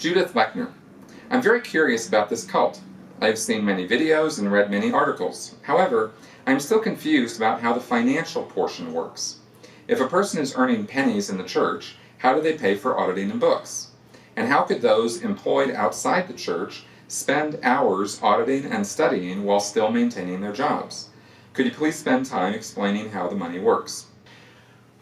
Judith Lechner. I'm very curious about this cult. I've seen many videos and read many articles. However, I'm still confused about how the financial portion works. If a person is earning pennies in the church, how do they pay for auditing and books? And how could those employed outside the church spend hours auditing and studying while still maintaining their jobs? Could you please spend time explaining how the money works?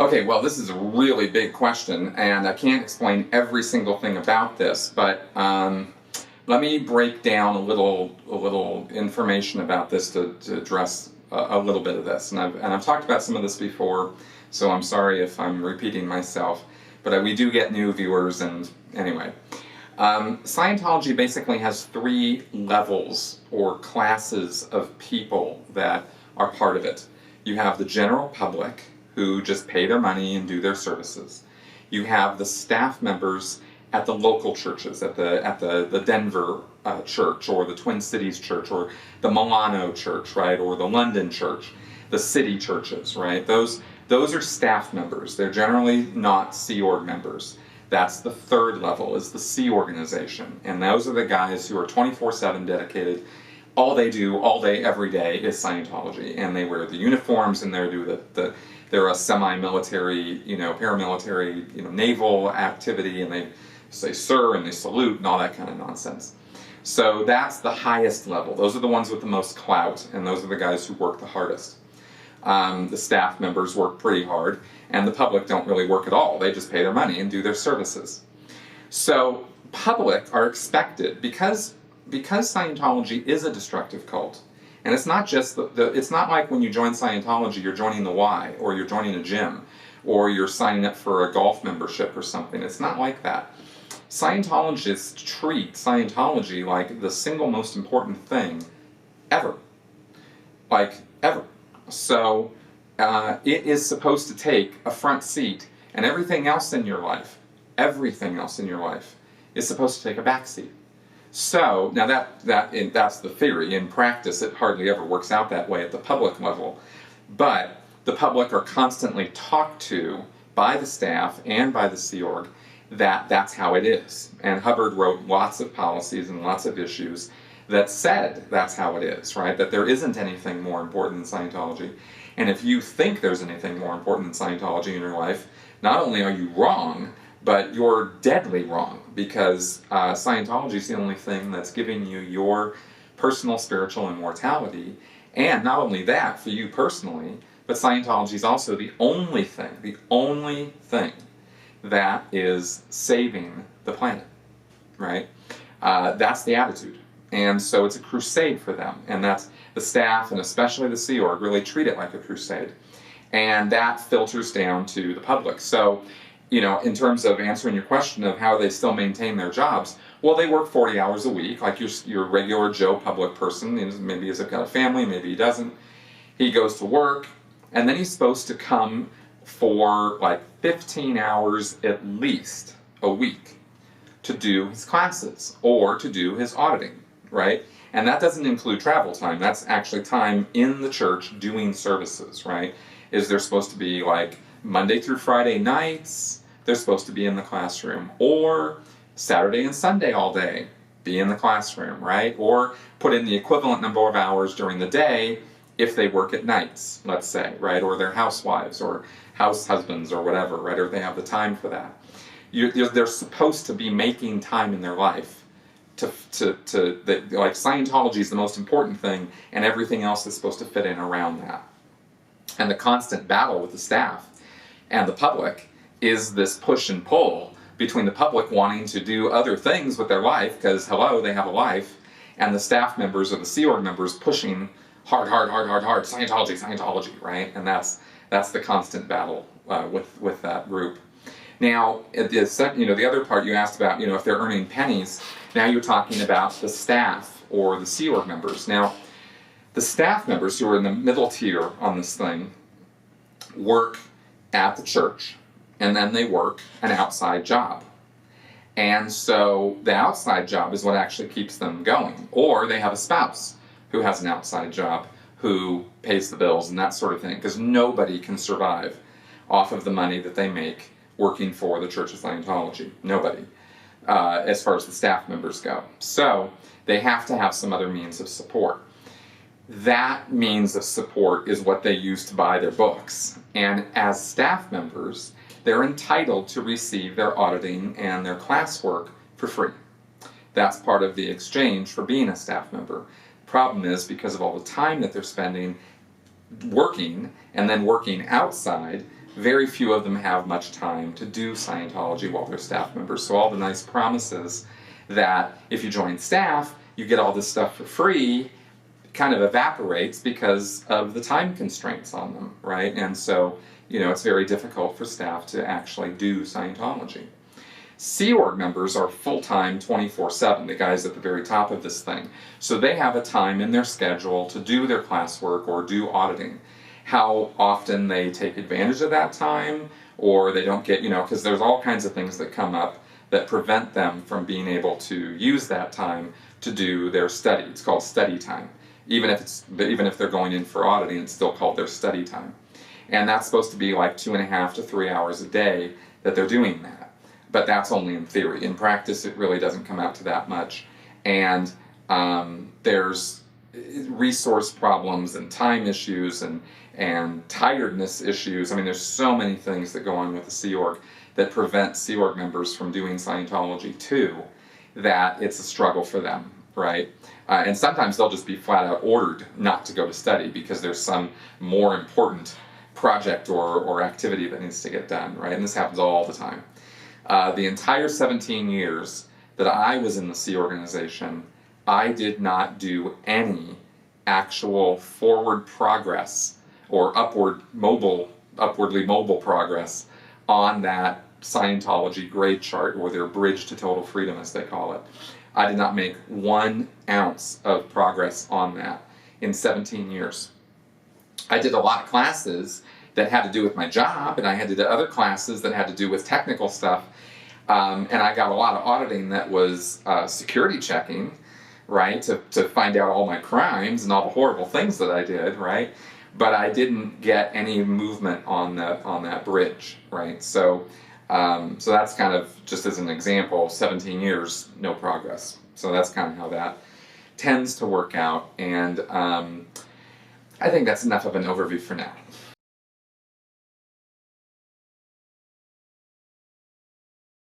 Okay, well, this is a really big question, and I can't explain every single thing about this, but let me break down a little information about this to address a little bit of this. And I've talked about some of this before, so I'm sorry if I'm repeating myself, but we do get new viewers, and anyway. Scientology basically has 3 levels or classes of people that are part of it. You have the general public, who just pay their money and do their services. You have the staff members at the local churches, at the Denver church, or the Twin Cities church, or the Milano church, right, or the London church, the city churches, right? Those are staff members. They're generally not Sea Org members. That's the 3rd level, is the Sea Organization, and those are the guys who are 24/7 dedicated. All they do, all day, every day, is Scientology, and they wear the uniforms, and they're a semi-military, paramilitary, naval activity, and they say sir and they salute and all that kind of nonsense. So that's the highest level. Those are the ones with the most clout, and those are the guys who work the hardest. The staff members work pretty hard, and the public don't really work at all. They just pay their money and do their services. So public are expected, because Scientology is a destructive cult. And it's not just it's not like when you join Scientology, you're joining the Y, or you're joining a gym, or you're signing up for a golf membership or something. It's not like that. Scientologists treat Scientology like the single most important thing ever. Like, ever. So, it is supposed to take a front seat, and everything else in your life is supposed to take a back seat. So, now that's the theory. In practice, it hardly ever works out that way at the public level. But the public are constantly talked to by the staff and by the Sea Org that that's how it is. And Hubbard wrote lots of policies and lots of issues that said that's how it is, right? That there isn't anything more important than Scientology. And if you think there's anything more important than Scientology in your life, not only are you wrong, but you're deadly wrong, because Scientology is the only thing that's giving you your personal spiritual immortality. And not only that, for you personally, but Scientology is also the only thing that is saving the planet, right? That's the attitude. And so it's a crusade for them. And that's the staff, and especially the Sea Org, really treat it like a crusade. And that filters down to the public. So, in terms of answering your question of how they still maintain their jobs, well, they work 40 hours a week, like your regular Joe public person. Maybe he's got a family, maybe he doesn't. He goes to work, and then he's supposed to come for like 15 hours at least a week to do his classes or to do his auditing, right? And that doesn't include travel time. That's actually time in the church doing services, right? They're supposed to be like Monday through Friday nights, they're supposed to be in the classroom, or Saturday and Sunday all day, be in the classroom, right? Or put in the equivalent number of hours during the day if they work at nights, let's say, right? Or they're housewives or house husbands or whatever, right? Or they have the time for that. They're supposed to be making time in their life like Scientology is the most important thing, and everything else is supposed to fit in around that. And the constant battle with the staff and the public is this push and pull between the public wanting to do other things with their life, because, hello, they have a life, and the staff members or the Sea Org members pushing hard, Scientology, right? And that's the constant battle with that group. Now, the other part you asked about, if they're earning pennies, now you're talking about the staff or the Sea Org members. Now, the staff members who are in the middle tier on this thing work at the church, and then they work an outside job. And so the outside job is what actually keeps them going. Or they have a spouse who has an outside job who pays the bills and that sort of thing, because nobody can survive off of the money that they make working for the Church of Scientology. Nobody. as far as the staff members go. So they have to have some other means of support. That means of support is what they use to buy their books. And as staff members, they're entitled to receive their auditing and their classwork for free. That's part of the exchange for being a staff member. The problem is, because of all the time that they're spending working and then working outside, very few of them have much time to do Scientology while they're staff members. So all the nice promises that if you join staff, you get all this stuff for free kind of evaporates because of the time constraints on them, right? And so, it's very difficult for staff to actually do Scientology. Sea Org members are full-time 24/7, the guys at the very top of this thing. So they have a time in their schedule to do their classwork or do auditing. How often they take advantage of that time, or they don't get, because there's all kinds of things that come up that prevent them from being able to use that time to do their study. It's called study time. Even if they're going in for auditing, it's still called their study time. And that's supposed to be like 2.5 to 3 hours a day that they're doing that. But that's only in theory. In practice, it really doesn't come out to that much. And there's resource problems and time issues and tiredness issues. I mean, there's so many things that go on with the Sea Org that prevent Sea Org members from doing Scientology too, that it's a struggle for them, right? And sometimes they'll just be flat out ordered not to go to study because there's some more important project or activity that needs to get done, right? And this happens all the time. The entire 17 years that I was in the Sea organization, I did not do any actual forward progress or upwardly mobile progress on that Scientology grade chart, or their bridge to total freedom, as they call it. I did not make 1 ounce of progress on that in 17 years. I did a lot of classes that had to do with my job, and I had to do other classes that had to do with technical stuff, and I got a lot of auditing that was security checking, right, to find out all my crimes and all the horrible things that I did, right, but I didn't get any movement on that bridge, right, so that's kind of, just as an example, 17 years, no progress. So that's kind of how that tends to work out, and I think that's enough of an overview for now.